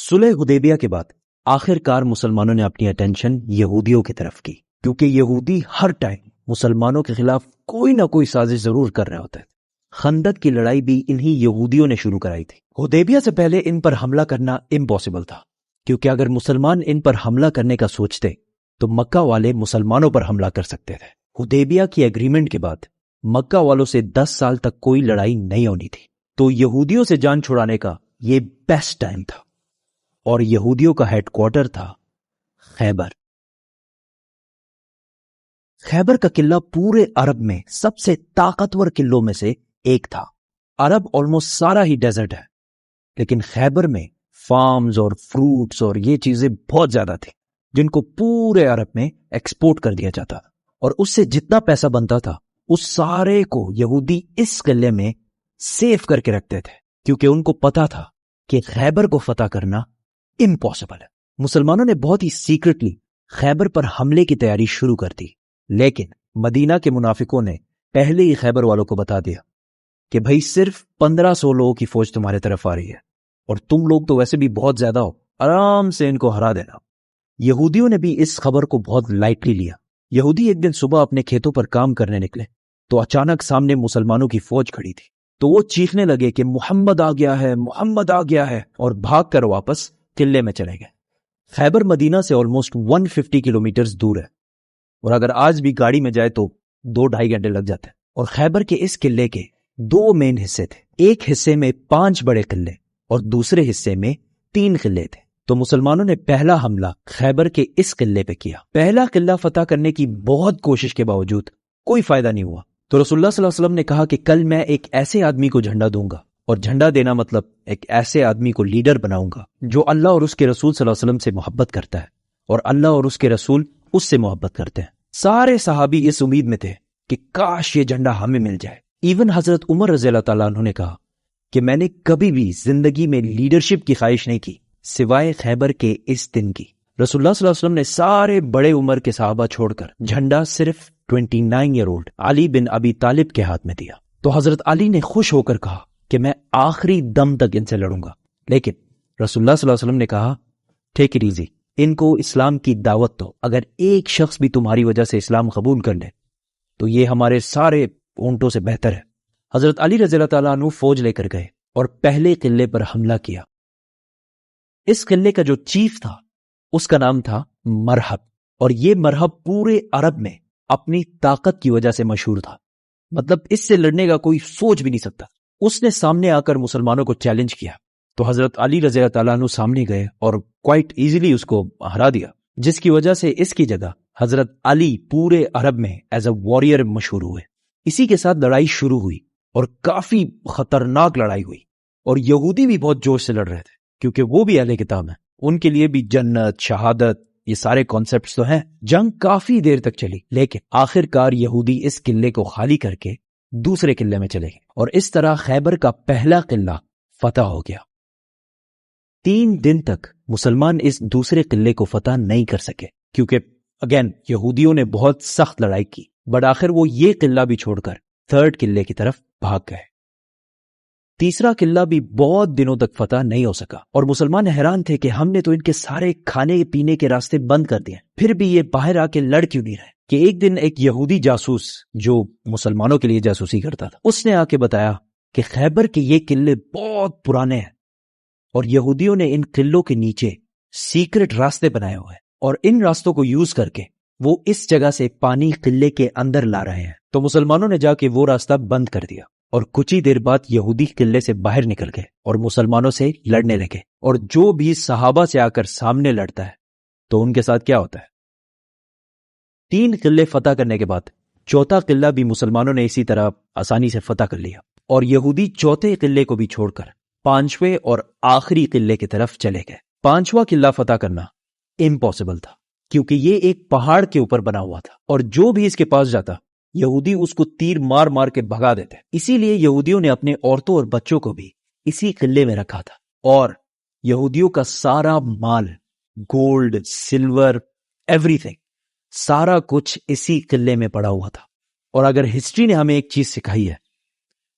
सुलह हुदैबिया के बाद आखिरकार मुसलमानों ने अपनी अटेंशन यहूदियों की तरफ की, क्योंकि यहूदी हर टाइम मुसलमानों के खिलाफ कोई ना कोई साजिश जरूर कर रहे होते थे। खंदक की लड़ाई भी इन्हीं यहूदियों ने शुरू कराई थी। हुदैबिया से पहले इन पर हमला करना इम्पॉसिबल था, क्योंकि अगर मुसलमान इन पर हमला करने का सोचते तो मक्का वाले मुसलमानों पर हमला कर सकते थे। हुदैबिया की एग्रीमेंट के बाद मक्का वालों से 10 साल तक कोई लड़ाई नहीं होनी थी, तो यहूदियों से जान छुड़ाने का ये बेस्ट टाइम था। और यहूदियों का हेडक्वार्टर था खैबर। खैबर का किला पूरे अरब में सबसे ताकतवर किलों में से एक था। अरब ऑलमोस्ट सारा ही डेजर्ट है, लेकिन खैबर में फार्म्स और फ्रूट्स और ये चीजें बहुत ज्यादा थी, जिनको पूरे अरब में एक्सपोर्ट कर दिया जाता था। और उससे जितना पैसा बनता था उस सारे को यहूदी इस किले में सेव करके रखते थे, क्योंकि उनको पता था कि खैबर को फतह करना इम्पॉसिबल है। मुसलमानों ने बहुत ही सीक्रेटली खैबर पर हमले की तैयारी शुरू कर दी, लेकिन मदीना के मुनाफिकों ने पहले ही खैबर वालों को बता दिया कि भाई सिर्फ 1500 लोगों की फौज तुम्हारे तरफ आ रही है और तुम लोग तो वैसे भी बहुत ज्यादा हो, आराम से इनको हरा देना। यहूदियों ने भी इस खबर को बहुत लाइटली लिया। यहूदी एक दिन सुबह अपने खेतों पर काम करने निकले तो अचानक सामने मुसलमानों की फौज खड़ी थी, तो वो चीखने लगे कि मुहम्मद आ गया है, मुहम्मद आ गया है, और भागकर वापस किले में चले गए। खैबर मदीना से ऑलमोस्ट 150 किलोमीटर दूर है, और अगर आज भी गाड़ी में जाए तो 2-2.5 घंटे लग जाते हैं। और खैबर के इस किले के 2 मेन हिस्से थे। एक हिस्से में 5 बड़े किले और दूसरे हिस्से में 3 किले थे। तो मुसलमानों ने पहला हमला खैबर के इस किले पे किया। पहला किला फतह करने की बहुत कोशिश के बावजूद कोई फायदा नहीं हुआ। तो रसूलुल्लाह सल्लल्लाहु अलैहि वसल्लम ने कहा कि कल मैं एक ऐसे आदमी को झंडा दूंगा, और झंडा देना मतलब एक ऐसे आदमी को लीडर बनाऊंगा जो अल्लाह और उसके रसूल सल्लल्लाहु अलैहि वसल्लम से मोहब्बत करता है और अल्लाह और उसके रसूल उससे मोहब्बत करते हैं। सारे सहाबी इस उम्मीद में थे कि काश ये झंडा हमें मिल जाए। इवन हजरत उमर रज़ियल्लाहु ताला अन्हु ने कहा कि मैंने कभी भी जिंदगी में लीडरशिप की ख्वाहिश नहीं की सिवाय खैबर के इस दिन की। रसूलुल्लाह सल्लल्लाहु अलैहि वसल्लम ने सारे बड़े उम्र के सहाबा छोड़कर झंडा सिर्फ 29 ईयर ओल्ड अली बिन अबी तालिब के हाथ में दिया। तो हजरत अली ने खुश होकर कहा कि मैं आखिरी दम तक इनसे लड़ूंगा। लेकिन रसूलुल्लाह सल्लल्लाहु अलैहि वसल्लम ने कहा टेक इट इजी, इनको इस्लाम की दावत दो। अगर एक शख्स भी तुम्हारी वजह से इस्लाम कबूल कर ले तो ये हमारे सारे ऊंटों से बेहतर है। हजरत अली रज़ियल्लाहु ताला अन्हु फौज लेकर गए और पहले किले पर हमला किया। इस किले का जो चीफ था उसका नाम था मरहब, और ये मरहब पूरे अरब में अपनी ताकत की वजह से मशहूर था। मतलब इससे लड़ने का कोई सोच भी नहीं सकता। उसने सामने आकर मुसलमानों को चैलेंज किया, तो हजरत अली रज़ियल्लाहु ताला अन्हु सामने गए और क्वाइट इजीली उसको हरा दिया, जिसकी वजह से इसकी जगह हजरत अली पूरे अरब में एज अ वॉरियर मशहूर हुए। इसी के साथ लड़ाई शुरू हुई और काफी खतरनाक लड़ाई हुई, और यहूदी भी बहुत जोश से लड़ रहे थे, क्योंकि वो भी अहले किताब हैं। उनके लिए भी जन्नत, शहादत, ये सारे कॉन्सेप्ट्स तो हैं। जंग काफी देर तक चली, लेकिन आखिरकार यहूदी इस किले को खाली करके दूसरे किले में चले गए, और इस तरह खैबर का पहला किला फतह हो गया। 3 दिन तक मुसलमान इस दूसरे किले को फतह नहीं कर सके, क्योंकि अगेन यहूदियों ने बहुत सख्त लड़ाई की, बट आखिर वो ये किला भी छोड़कर 3rd किले की तरफ भाग गए। तीसरा किला भी बहुत दिनों तक फतह नहीं हो सका, और मुसलमान हैरान थे कि हमने तो इनके सारे खाने पीने के रास्ते बंद कर दिए, फिर भी ये बाहर आके लड़ क्यों नहीं रहे। कि एक दिन एक यहूदी जासूस जो मुसलमानों के लिए जासूसी करता था, उसने आके बताया कि खैबर के ये किले बहुत पुराने हैं और यहूदियों ने इन किलों के नीचे सीक्रेट रास्ते बनाए हुए हैं, और इन रास्तों को यूज करके वो इस जगह से पानी किले के अंदर ला रहे हैं। तो मुसलमानों ने जाके वो रास्ता बंद कर दिया, और कुछ ही देर बाद यहूदी किले से बाहर निकल गए और मुसलमानों से लड़ने लगे। और जो भी सहाबा से आकर सामने लड़ता है तो उनके साथ क्या होता है। 3 किले फतह करने के बाद 4था किला भी मुसलमानों ने इसी तरह आसानी से फतह कर लिया, और यहूदी 4थे किले को भी छोड़कर 5वें और आखिरी किले की तरफ चले गए। 5वां किला फतह करना इम्पॉसिबल था, क्योंकि ये एक पहाड़ के ऊपर बना हुआ था, और जो भी इसके पास जाता यहूदी उसको तीर मार मार के भगा देते। इसीलिए यहूदियों ने अपने औरतों और बच्चों को भी इसी किले में रखा था, और यहूदियों का सारा माल, गोल्ड, सिल्वर, एवरीथिंग, सारा कुछ इसी किले में पड़ा हुआ था। और अगर हिस्ट्री ने हमें एक चीज सिखाई है,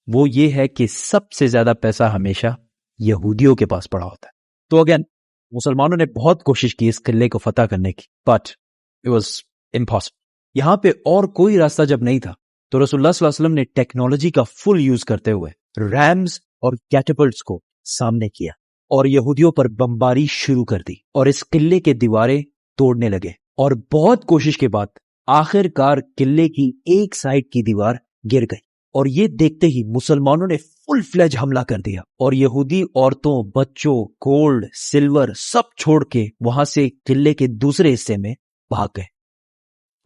वो ये है कि सबसे ज्यादा पैसा हमेशा यहूदियों के पास पड़ा होता है। तो अगेन مسلمانوں نے بہت کوشش کی اس قلعے کو فتح کرنے کی, بٹ اٹ واز امپاسبل. یہاں پہ اور کوئی راستہ جب نہیں تھا تو رسول اللہ صلی اللہ علیہ وسلم نے ٹیکنالوجی کا فل یوز کرتے ہوئے ریمز اور کیٹاپلٹس کو سامنے کیا اور یہودیوں پر بمباری شروع کر دی اور اس قلعے کے دیواریں توڑنے لگے. اور بہت کوشش کے بعد آخر کار قلعے کی ایک سائڈ کی دیوار گر گئی اور یہ دیکھتے ہی مسلمانوں نے فل فلیج حملہ کر دیا اور یہودی عورتوں, بچوں, گولڈ, سلور سب چھوڑ کے وہاں سے قلعے کے دوسرے حصے میں بھاگ گئے.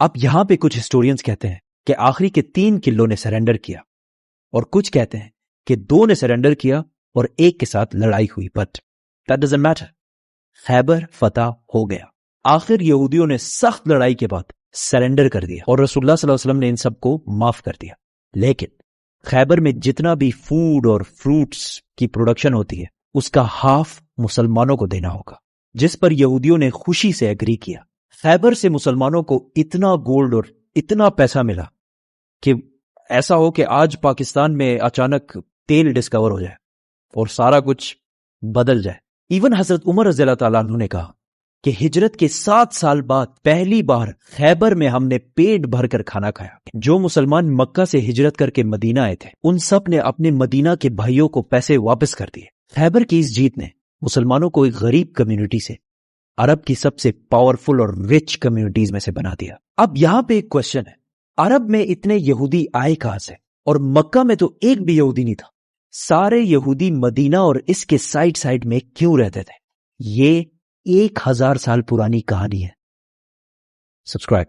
اب یہاں پہ کچھ ہسٹورینز کہتے ہیں کہ آخری کے 3 قلعوں نے سرنڈر کیا اور کچھ کہتے ہیں کہ 2 نے سرنڈر کیا اور ایک کے ساتھ لڑائی ہوئی, بٹ دیٹ ڈزنٹ میٹر. خیبر فتح ہو گیا. آخر یہودیوں نے سخت لڑائی کے بعد سرنڈر کر دیا اور رسول اللہ صلی اللہ علیہ وسلم نے ان سب کو معاف کر دیا. لیکن خیبر میں جتنا بھی فوڈ اور فروٹس کی پروڈکشن ہوتی ہے اس کا ہاف مسلمانوں کو دینا ہوگا, جس پر یہودیوں نے خوشی سے ایگری کیا. خیبر سے مسلمانوں کو اتنا گولڈ اور اتنا پیسہ ملا کہ ایسا ہو کہ آج پاکستان میں اچانک تیل ڈسکور ہو جائے اور سارا کچھ بدل جائے. ایون حضرت عمر رضی اللہ تعالیٰ عنہ نے کہا کہ ہجرت کے 7 سال بعد پہلی بار خیبر میں ہم نے پیٹ بھر کر کھانا کھایا. جو مسلمان مکہ سے ہجرت کر کے مدینہ آئے تھے ان سب نے اپنے مدینہ کے بھائیوں کو پیسے واپس کر دیے. خیبر کی اس جیت نے مسلمانوں کو ایک غریب کمیونٹی سے عرب کی سب سے پاورفل اور رچ کمیونٹیز میں سے بنا دیا. اب یہاں پہ ایک کوشچن ہے, عرب میں اتنے یہودی آئے کہاں سے؟ اور مکہ میں تو ایک بھی یہودی نہیں تھا. سارے یہودی مدینہ اور اس کے سائڈ سائڈ میں کیوں رہتے تھے؟ یہ 1000 سال پرانی کہانی ہے. سبسکرائب.